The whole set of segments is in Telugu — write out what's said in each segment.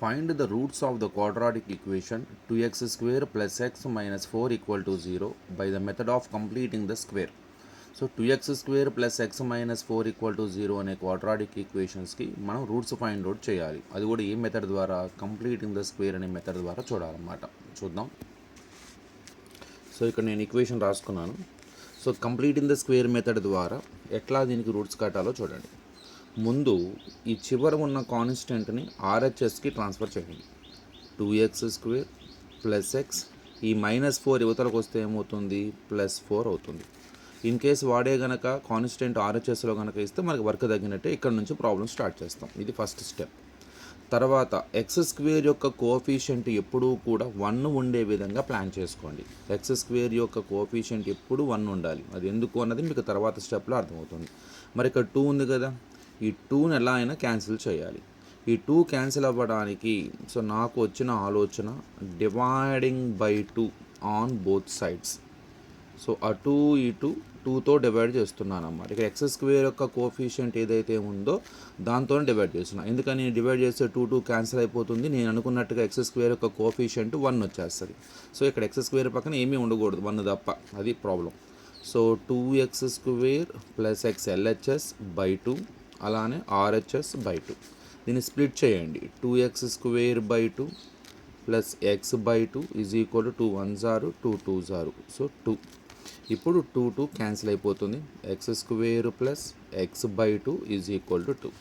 Find the roots of the quadratic equation 2x square plus x minus 4 equal to 0 by the method of completing the square. So 2x square plus X minus 4 equal to 0 అనే క్వాడ్రాటిక్ ఈక్వేషన్స్కి మనం రూట్స్ ఫైండ్ అవుట్ చేయాలి. అది కూడా ఏ మెథడ్ ద్వారా? కంప్లీటింగ్ ద స్క్వేర్ అనే మెథడ్ ద్వారా చూడాలన్నమాట. చూద్దాం. సో ఇక్కడ నేను ఈక్వేషన్ రాసుకున్నాను. So completing the square method ద్వారా ఎట్లా దీనికి రూట్స్ కట్టాలో చూడండి. ముందు ఈ చివర ఉన్న కాన్స్టెంట్ని ఆర్హెచ్ఎస్కి ట్రాన్స్ఫర్ చేయండి. 2x స్క్వేర్ ప్లస్ ఎక్స్, ఈ -4 యువతలకు వస్తే ఏమవుతుంది? +4 అవుతుంది. ఇన్ కేస్ వాడే గనక కాన్స్టెంట్ ఆర్హెచ్ఎస్లో కనుక ఇస్తే మనకి వర్క్ తగ్గినట్టే. ఇక్కడ నుంచి ప్రాబ్లం స్టార్ట్ చేస్తాం. ఇది ఫస్ట్ స్టెప్. తర్వాత ఎక్స్ స్క్వేర్ యొక్క కోఎఫిషియంట్ ఎప్పుడూ కూడా 1 ఉండే విధంగా ప్లాన్ చేసుకోండి. ఎక్స్ స్క్వేర్ యొక్క కోఎఫిషియంట్ ఎప్పుడు 1 ఉండాలి. అది ఎందుకు అన్నది మీకు తర్వాత స్టెప్లో అర్థమవుతుంది. మరి ఇక్కడ 2 ఉంది కదా, ఈ 2ని ఎలా అయినా క్యాన్సిల్ చేయాలి. ఈ 2 క్యాన్సిల్ అవ్వడానికి సో నాకు వచ్చిన ఆలోచన dividing by 2 on both sides. So ఆ 2 ఈ 2తో డివైడ్ చేస్తున్నాను అన్నమాట. ఇక్కడ ఎక్స్ స్క్వేర్ యొక్క కోఎఫిషియంట్ ఏదైతే ఉందో దాంతోనే డివైడ్ చేస్తున్నాను. ఎందుకని డివైడ్ చేస్తే 2 క్యాన్సిల్ అయిపోతుంది. నేను అనుకున్నట్టుగా ఎక్స్ స్క్వేర్ యొక్క కోఎఫిషియంట్ 1 వచ్చేస్తుంది. సో ఇక్కడ ఎక్స్ స్క్వేర్ పక్కన ఏమీ ఉండకూడదు, 1 తప్ప. అది problem. So 2x square plus X LHS by 2, అలానే ఆర్హెచ్ఎస్ బై 2. దీన్ని స్ప్లిట్ చేయండి. 2x square by 2 plus X by 2 is equal to 2 1s are 2 2s are. So 2. ఇప్పుడు 2 క్యాన్సిల్ అయిపోతుంది. X square plus X by 2 is equal to 2.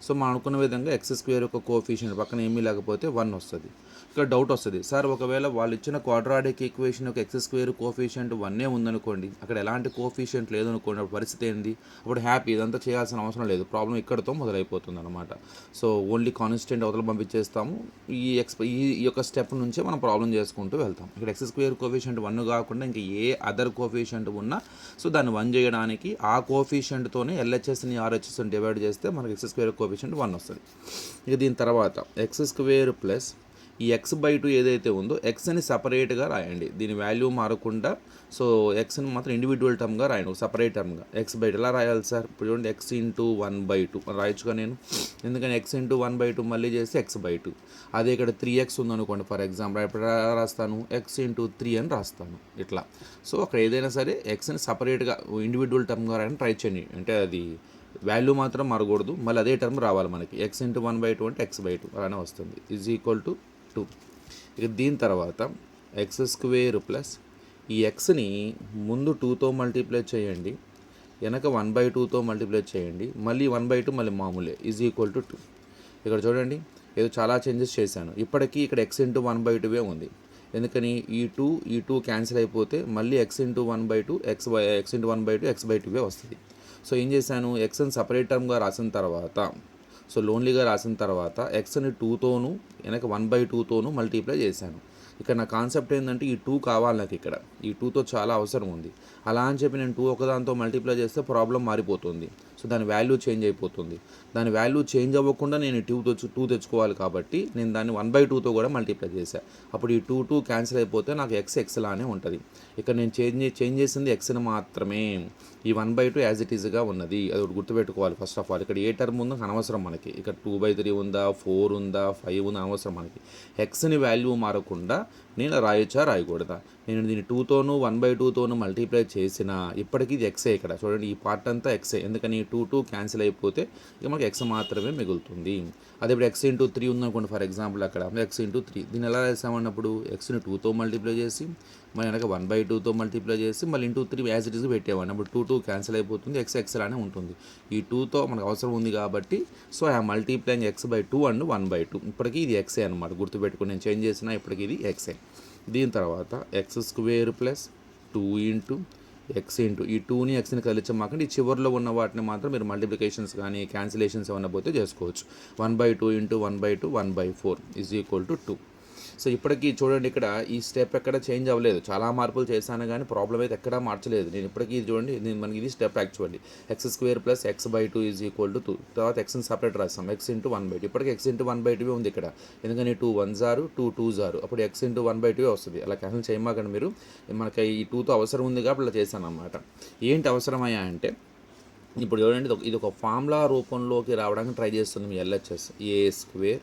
So మనం అనుకున్న విధంగా ఎక్స్ స్క్వేర్ యొక్క కోఎఫిషియంట్ పక్కన ఏమీ లేకపోతే 1 వస్తుంది. ఇక్కడ డౌట్ వస్తుంది, సార్ ఒకవేళ వాళ్ళు ఇచ్చిన క్వాడ్రాటిక్ ఈక్వేషన్ యొక్క ఎక్స్ స్క్వేర్ కోఎఫిషియంట్ 1 ఉందనుకోండి, అక్కడ ఎలాంటి కోఎఫిషియంట్ లేదనుకోండి, అప్పుడు పరిస్థితి ఏంటి? అప్పుడు హ్యాపీ, ఇదంతా చేయాల్సిన అవసరం లేదు. ప్రాబ్లం ఇక్కడతో మొదలైపోతుంది అనమాట. సో ఓన్లీ కాన్స్టెంట్ అవతల పంపించేస్తాము. ఈ యొక్క స్టెప్ నుంచే మనం ప్రాబ్లం చేసుకుంటూ వెళ్తాం. ఇక్కడ ఎక్స్ స్క్వేర్ కోఎఫిషియంట్ 1 కాకుండా ఇంకా ఏ అదర్ కోఎఫిషియంట్ ఉన్నా సో దాన్ని 1 చేయడానికి ఆ కోఎఫిషియంట్తోనే ఎల్హెచ్ఎస్ని ఆర్హెచ్ఎస్ని డివైడ్ చేస్తే మనకి ఎక్స్ స్క్వేర్ కోఎఫిషియంట్ 1 వస్తుంది. ఇక దీని తర్వాత ఎక్స్ స్క్వేర్ ప్లస్ ఈ ఎక్స్ బై 2 ఏదైతే ఉందో ఎక్స్ని సపరేట్గా రాయండి. దీని వాల్యూ మారకుండా. సో ఎక్స్ని మాత్రం ఇండివిజువల్ టర్మ్గా రాయండి, సపరేట్ టర్మ్గా. ఎక్స్ బై 2 ఎలా రాయాలి సార్? ఇప్పుడు చూడండి, ఎక్స్ ఇంటూ 1/2 రాయొచ్చుగా నేను. ఎందుకని ఎక్స్ ఇంటూ 1/2 మళ్ళీ చేస్తే ఎక్స్ బై 2. అదే ఇక్కడ 3x ఉందనుకోండి ఫర్ ఎగ్జాంపుల్, ఇప్పుడు రాస్తాను ఎక్స్ ఇంటూ 3 అని రాస్తాను ఇట్లా. సో అక్కడ ఏదైనా సరే ఎక్స్ని సపరేట్గా ఇండివిజువల్ టర్మ్గా రాయని ట్రై చేయండి. అంటే అది వాల్యూ మాత్రం మారకూడదు, మళ్ళీ అదే టర్మ్ రావాలి మనకి. ఎక్స్ ఇంటూ 1/2 అంటే ఎక్స్ బై 2 అలానే వస్తుంది, ఈజ్ ఈక్వల్ టు 2. ఇక దీని తర్వాత ఎక్స్ స్క్వేర్ ప్లస్ ఈ ఎక్స్ని ముందు 2తో మల్టిప్లై చేయండి, వెనక 1/2తో మల్టిప్లై చేయండి, మళ్ళీ 1/2 మళ్ళీ మామూలే, ఈజ్ ఈక్వల్ టు 2. ఇక్కడ చూడండి, ఏదో చాలా చేంజెస్ చేశాను. ఇప్పటికీ ఇక్కడ ఎక్స్ ఇంటూ 1/2 ఉంది. ఎందుకని ఈ 2 క్యాన్సిల్ అయిపోతే మళ్ళీ X into 1/2 X into 1/2 X by 2 వస్తుంది. సో ఏం చేశాను, ఎక్స్ని సపరేట్ టర్మ్గా రాసిన తర్వాత, సో లోన్లీగా రాసిన తర్వాత ఎక్స్ని 2తోనూ వెనక 1/2తోనూ మల్టిప్లై చేశాను. ఇక్కడ నా కాన్సెప్ట్ ఏంటంటే ఈ 2 కావాలి నాకు. ఇక్కడ ఈ 2తో చాలా అవసరం ఉంది. అలా అని చెప్పి నేను 2 ఒకదాంతో మల్టిప్లై చేస్తే ప్రాబ్లం మారిపోతుంది. సో దాని వాల్యూ చేంజ్ అయిపోతుంది. దాని వాల్యూ చేంజ్ అవ్వకుండా నేను 2 తెచ్చుకోవాలి కాబట్టి నేను దాన్ని 1/2తో కూడా మల్టిప్లై చేశాను. అప్పుడు ఈ 2 క్యాన్సిల్ అయిపోతే నాకు ఎక్స్ లానే ఉంటుంది. ఇక్కడ నేను చేంజ్ చేసింది ఎక్స్ని మాత్రమే. ఈ 1/2 యాజ్ ఇట్ ఈజ్గా ఉన్నది, అది ఒకటి గుర్తుపెట్టుకోవాలి ఫస్ట్ ఆఫ్ ఆల్. ఇక్కడ ఏ టర్మ్ ఉందో అనవసరం మనకి. ఇక్కడ 2/3 ఉందా, 4 ఉందా, 5 ఉందా అనవసరం మనకి. ఎక్స్ని వాల్యూ మారకుండా నేను రాయకూడదా? నేను దీన్ని 2తోనూ 1/2తోనూ మల్టిప్లై చేసినా ఇప్పటికీ ఇది ఎక్సే. ఇక్కడ చూడండి, ఈ పార్ట్ అంతా ఎక్సే. ఎందుకని 2 క్యాన్సిల్ అయిపోతే ఇక మనకి ఎక్స్ మాత్రమే మిగులుతుంది. అదే ఇప్పుడు ఎక్స్ ఇంటూ 3 ఉందనుకోండి ఫర్ ఎగ్జాంపుల్, అక్కడ ఎక్స్ ఇంటూ 3. దీన్ని ఎలా చేసామన్నప్పుడు ఎక్స్ని 2తో మల్టిప్లై చేసి మళ్ళీ వెనక 1/2తో మల్టిప్లై చేసి మళ్ళీ ఇంటూ 3 యాజ్ ఇట్ ఈస్గా పెట్టేవాడిని. అప్పుడు 2 క్యాన్సిల్ అయిపోతుంది, ఎక్స్ లానే ఉంటుంది. ఈ 2తో మనకు అవసరం ఉంది కాబట్టి so I multiplying X by 2 and 1/2. ఇప్పటికీ ఇది ఎక్సే అనమాట, గుర్తుపెట్టుకుని. నేను చేంజ్ చేసినా ఇప్పటికీ ఇది ఎక్సే. దీని తర్వాత X square plus 2 into X into ఈ 2ని ఎక్స్ని కలిచమాకండి. ఈ చివరిలో ఉన్న వాటిని మాత్రం మీరు మల్టిప్లికేషన్స్ కానీ క్యాన్సిలేషన్స్ ఏమన్నా పోతే చేసుకోవచ్చు. 1/2 into 1/2 1/4 is equal to 2. So ఇప్పటికీ చూడండి, ఇక్కడ ఈ స్టెప్ ఎక్కడ చేంజ్ అవ్వలేదు. చాలా మార్పులు చేశాను కానీ ప్రాబ్లం అయితే ఎక్కడా మార్చలేదు నేను. ఇప్పటికీ చూడండి, మనకి ఇది step actually. X square plus X by 2 is equal to 2. తర్వాత ఎక్స్ని సపరేట్ రాస్తాం, ఎక్స్ ఇంటూ 1/2. ఇప్పటికీ ఎక్స్ ఇంటూ 1/2 ఉంది ఇక్కడ. ఎందుకని 2 1s are 2 2s are. అప్పుడు ఎక్స్ ఇంటూ 1/2 వస్తుంది. అలా క్యాన్సిల్ చేయమాకండి మీరు. మనకి ఈ 2తో అవసరం ఉంది కాబట్టి అలా చేశాను అనమాట. ఏంటి అవసరమయ్యా అంటే, ఇప్పుడు చూడండి, ఇది ఒక ఫార్ములా రూపంలోకి రావడానికి ట్రై చేస్తుంది మీ ఎల్హెచ్ఎస్. ఏ స్క్వేర్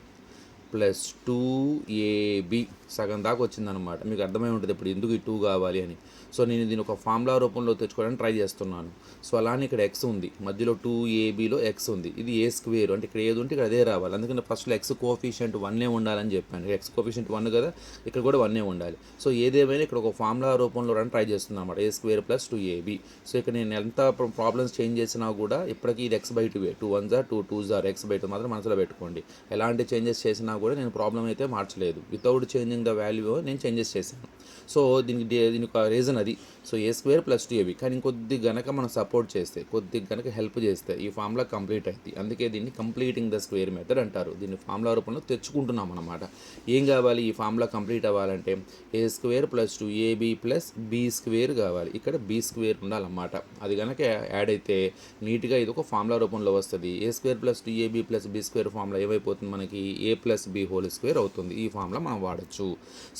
ప్లస్ 2ab సగం దాకా వచ్చిందనమాట. మీకు అర్థమై ఉంటుంది ఇప్పుడు ఎందుకు ఈ 2 కావాలి అని. సో నేను దీని ఒక ఫార్ములా రూపంలో తెచ్చుకోవడానికి ట్రై చేస్తున్నాను. సో అలానే ఇక్కడ ఎక్స్ ఉంది, మధ్యలో 2abలో ఎక్స్ ఉంది, ఇది ఏ స్క్వేర్ అంటే ఇక్కడ ఏది ఉంటే ఇక్కడ అదే రావాలి. అందుకని ఫస్ట్లో ఎక్స్ కోఫిషియంట్ 1 ఉండాలని చెప్పాను. ఎక్స్ కోఫిషియంట్ 1 కదా, ఇక్కడ కూడా 1 ఉండాలి. సో ఏదేమైనా ఇక్కడ ఒక ఫార్ములా రూపంలో ట్రై చేస్తున్నాను అనమాట, ఏ స్క్వేర్ ప్లస్ 2ab. సో ఇక్కడ నేను ఎంత ప్రాబ్లమ్స్ చేంజ్ చేసినా కూడా ఇప్పటికీ ఇది ఎక్స్ బై 2 2 1 జార్ 2 2 జార్ ఎక్స్ బై 2 మాత్రం మనసులో పెట్టుకోండి. ఎలాంటి చేంజెస్ చేసినా కూడా నేను ప్రాబ్లం అయితే మార్చలేదు. వితౌట్ చేంజింగ్ ద వాల్యూ నేను చేంజెస్ చేశాను. సో దీనికి ఒక రీజన్ అది. సో ఏ స్క్వేర్ ప్లస్ 2ab. కానీ కొద్ది గనక మనం సపోర్ట్ చేస్తే, కొద్ది గనక హెల్ప్ చేస్తే ఈ ఫార్ములా కంప్లీట్ అవుతుంది. అందుకే దీన్ని కంప్లీటింగ్ ద స్క్వేర్ మెథడ్ అంటారు. దీన్ని ఫార్ములా రూపంలో తెచ్చుకుంటున్నాం అనమాట. ఏం కావాలి ఈ ఫార్ములా కంప్లీట్ అవ్వాలంటే A square plus 2ab plus be square కావాలి. ఇక్కడ బీ స్క్వేర్ ఉండాలన్నమాట. అది కనుక యాడ్ అయితే నీట్గా ఇది ఒక ఫార్ములా రూపంలో వస్తుంది. A square plus 2ab plus be square formula ఏమైపోతుంది మనకి, A plus be whole square అవుతుంది. ఈ ఫార్ములా మనం వాడచ్చు.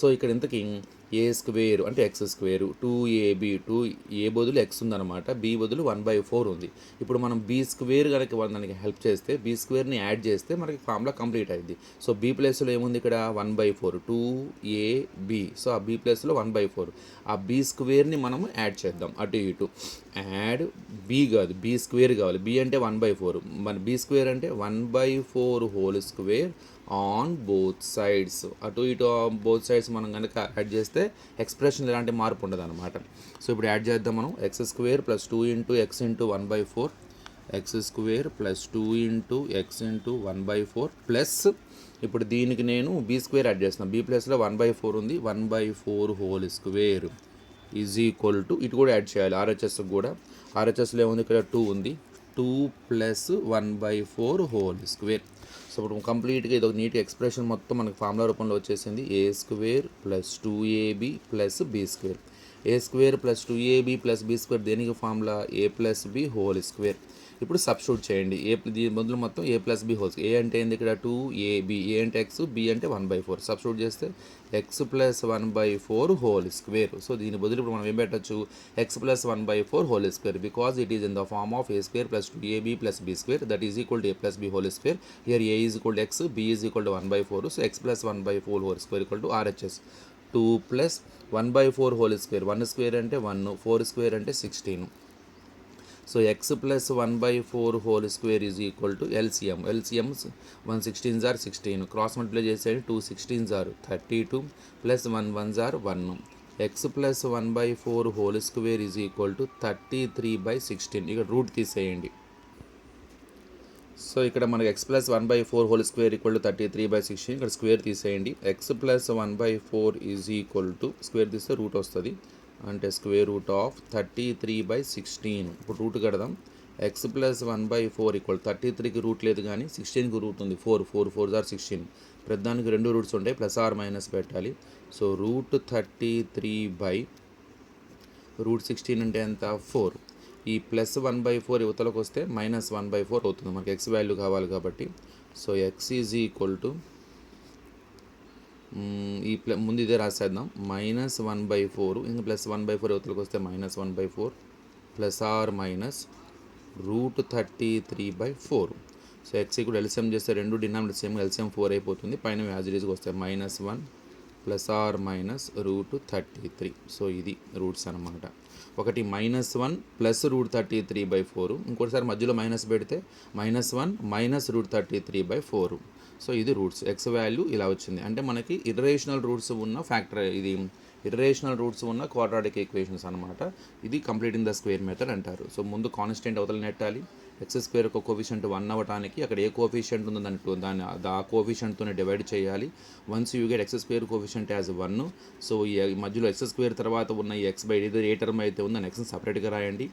సో ఇక్కడ ఇంతకీ ఏ స్క్వేర్ అంటే ఎక్స్ స్క్వేరు, 2ab 2a బదులు ఎక్స్ ఉందన్నమాట, బీ బదులు 1/4 ఉంది. ఇప్పుడు మనం బీ స్క్వేర్ కనుక దానికి హెల్ప్ చేస్తే, బీ స్క్వేర్ని యాడ్ చేస్తే మనకి ఫార్ములా కంప్లీట్ అయింది. సో బీ ప్లేస్లో ఏముంది ఇక్కడ 1/4 2ab. సో ఆ బీ ప్లేస్లో 1/4, ఆ బీ స్క్వేర్ని మనం యాడ్ చేద్దాం అటు ఇటు. యాడ్ బీ కాదు, బీ స్క్వేర్ కావాలి. బీ అంటే 1/4, మన బీ స్క్వేర్ అంటే 1/4 whole square on both sides. అటు ఇటు బోత్ సైడ్స్ మనం కనుక యాడ్ చేస్తే ఎక్స్ప్రెషన్ ఎలాంటి మార్పు ఉండదు అనమాట. సో ఇప్పుడు యాడ్ చేద్దాం మనం. X square plus 2 into X into 1/4, X square plus 2 into X into 1/4 plus ఇప్పుడు దీనికి నేను బీ స్క్వేర్ యాడ్ చేస్తున్నాను. బీ ప్లస్లో 1/4 ఉంది, 1/4 whole square is equal to, ఇటు కూడా యాడ్ చేయాలి ఆర్హెచ్ఎస్ కూడా. ఆర్హెచ్ఎస్లో ఏముంది ఇక్కడ 2 ఉంది, 2 ప్లస్ 1/4 హోల్ స్క్వేర్. సో ఇప్పుడు కంప్లీట్గా ఇది ఒక నీట్ ఎక్స్ప్రెషన్ మొత్తం మనకు ఫార్ములా రూపంలో వచ్చేసింది. A square plus 2ab plus be square. A square plus 2ab plus be square దేనికి formula, A plus be whole square. ఇప్పుడు సబ్స్టిట్యూట్ చేయండి. దీని బదులు మొత్తం A plus B holes. A అంటే ఏంది ఇక్కడ 2ab, ఏ అంటే ఎక్స్, బీ అంటే 1/4. సబ్స్టిట్యూట్ చేస్తే x plus 1/4 whole square. So దీని బదులు ఇప్పుడు మనం ఏం పెట్టచ్చు, x plus 1/4 whole square, because it is in the form of a square plus 2ab plus be square that is equal to a plus be whole square. Here a is equal to x, b is equal to 1/4. So x plus 1/4 whole square equal to RHS 2 plus 1/4 whole square. 1 square అంటే 1, 4 స్క్వేర్ అంటే 16. So x plus 1/4 whole square is equal to LCM. LCM 1 16 జార్ 16, క్రాస్ మల్టిప్లై చేసేయండి. 2 16 జార్ 32 ప్లస్ 1 1 జార్ 1. X plus 1/4 whole square is equal to 33/16. ఇక్కడ రూట్ తీసేయండి. సో ఇక్కడ మనకి x plus 1/4 whole square equal to 33/16. ఇక్కడ స్క్వేర్ తీసేయండి. X plus 1/4 is equal to, square తీస్తే రూట్ వస్తుంది, అంటే స్క్వేర్ రూట్ ఆఫ్ 33/16. ఇప్పుడు రూట్ కడదాం. ఎక్స్ ప్లస్ 1/4 ఈక్వల్ 33కి రూట్ లేదు కానీ 16కి రూట్ ఉంది, 4 4 4 జార్ 16. ప్రతిదానికి 2 రూట్స్ ఉంటాయి, ప్లస్ ఆర్ మైనస్ పెట్టాలి. సో రూట్ 33/16 అంటే ఎంత 4. ఈ ప్లస్ 1/4 యువతలకు వస్తే మైనస్ 1/4 అవుతుంది. మనకి ఎక్స్ వాల్యూ కావాలి కాబట్టి. So X is equal to, ఈ ముందు ఇదే రాసేద్దాం, మైనస్ 1/4 ఇంకా ప్లస్ 1/4 యువతలకు వస్తే minus 1/4 plus or minus root 33/4. So x ఇక్కడ ఎల్సిఎం చేస్తే రెండు డినామినేటర్ సేమ్, ఎల్సిఎం 4 అయిపోతుంది. పైన యాజిటీస్కి వస్తే -1 plus or minus root 33. So ఇది రూట్స్ అనమాట. ఒకటి -1 ప్లస్ రూట్ 33/4, ఇంకోటిసారి మధ్యలో మైనస్ పెడితే -1 మైనస్ రూట్ 33/4. సో ఇది రూట్స్. ఎక్స్ వాల్యూ ఇలా వచ్చింది. అంటే మనకి ఇర్రేషనల్ రూట్స్ ఉన్న ఫ్యాక్టర్, ఇది ఇర్రేషనల్ రూట్స్ ఉన్న క్వాడ్రాటిక్ ఈక్వేషన్స్ అనమాట. ఇది కంప్లీటింగ్ ద స్క్వేర్ మెథడ్ అంటారు. సో ముందు కాన్స్టెంట్ అవతల నెట్టాలి. ఎక్స్ స్క్వేర్ ఒక కోఫిషియంట్ 1 అవ్వడానికి అక్కడ ఏ కోఫిషియంట్ ఉందో దాన్ని ఆ కోఫిషియంట్తోనే డివైడ్ చేయాలి. Once you get X square coefficient as 1. So ఈ మధ్యలో ఎక్స్ స్క్వేర్ తర్వాత ఉన్న ఈ ఎక్స్ బై ఏదో ఏ టర్మ్ అయితే ఉందో ఎక్స్ని సపరేట్గా రాయండి.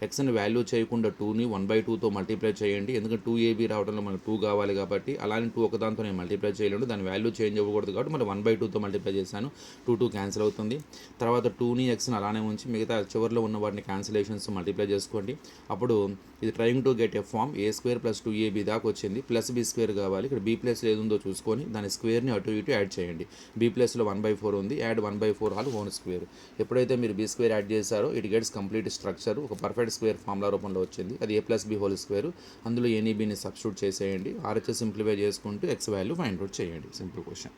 ఎక్స్ని వాల్యూ చేయకుండా 2ని 1/2తో మల్టిప్లై చేయండి. ఎందుకంటే 2ab రావడంలో మనకు 2 కావాలి కాబట్టి. అలానే 2 ఒకదాంతో నేను మల్టిప్లై చేయలేను, దాని వాల్యూ చేంజ్ అవ్వకూడదు కాబట్టి మరి 1/2తో మల్టిప్లై చేశాను. 2 క్యాన్సిల్ అవుతుంది. తర్వాత 2ని ఎక్స్ని అలానే ఉంచి మిగతా చివరిలో ఉన్న వాటిని క్యాన్సిలేషన్స్ మల్టిప్లై చేసుకోండి. అప్పుడు ఇది trying to get a form a square plus 2ab దాకా వచ్చింది, ప్లస్ బి స్క్వేర్ కావాలి. ఇక్కడ బీ ప్లస్లో ఏది ఉందో చూసుకొని దాని స్క్వేర్ని అటు ఇటు యాడ్ చేయండి. బీ ప్లస్లో 1/4 ఉంది, యాడ్ 1/4 ఆల్ హోల్ స్క్వేర్. ఎప్పుడైతే మీరు బీ స్క్వేర్ యాడ్ చేశారో ఇట్ గెట్స్ కంప్లీట్ స్ట్రక్చర్, ఒక పర్ఫెక్ట్ స్క్వేర్ ఫార్ములా రూపంలో వచ్చింది. అది ఏ ప్లస్ బి హోల్ స్క్వేర్. అందులో ఏని బీని సబ్స్టిట్యూట్ చేసేయండి. ఆర్హెచ్ఎస్ సింప్లిఫై చేసుకుంటూ ఎక్స్ వాల్యూ ఫైండ్ అవుట్ చేయండి. Simple question.